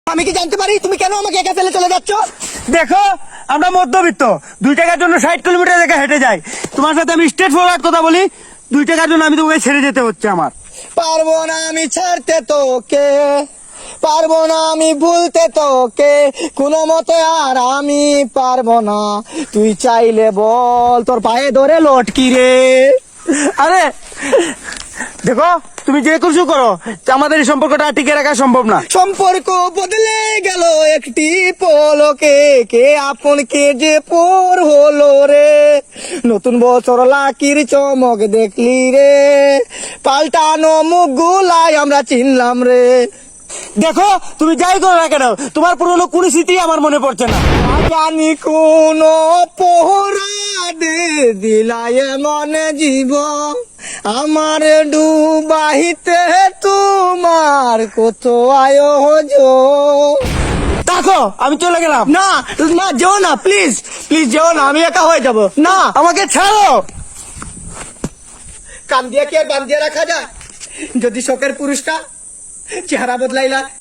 আমি কি জানতে পারি তুমি কেন আমাকে একা ফেলে চলে যাচ্ছ? দেখো আমরা মধ্যবিত্ত, 2 টাকার জন্য 60 কিলোমিটার জায়গা হেঁটে যাই। তোমার সাথে আমি স্ট্রেট ফরওয়ার্ড কথা বলি, 2 টাকার জন্য আমি তোমাকে ছেড়ে যেতে হচ্ছে আমার। পারবো না আমি ছাড়তে তোকে, পারবো না আমি ভুলতে তোকে, কোনো মতে আর আমি পারবো না। তুই চাইলে বল তোর পায়ে ধরে লটকি রে। আরে দেখো তুমি যে কিছু করো, আমাদের এই সম্পর্কটা আর টিকে রাখা সম্ভব না। সম্পর্ক বদলে গেল একটি পলকে, কে আপন কে যে পর হলো রে। নতুন বছর লাকির চমক দেখলি রে, পাল্টানো মুখ গুলাই আমরা চিনলাম রে। দেখো তুমি যাই করো না কেন, তোমার পুরনো কোন স্মৃতি আমার মনে পড়ছে না। জানি কোন পোহরাদে দিলাই মনে জীব, আমার ডুবাহিতে তোমার কত আয়োজন। দেখো আমি চলে গেলাম। না না যেও না, প্লিজ প্লিজ যেও না, আমি একা হয়ে যাব। না আমাকে ছাড়ো। কান দিয়ে কি আর বান দিয়ে রাখা যায়? যদি শখের পুরুষটা চেহারা বদলাইলা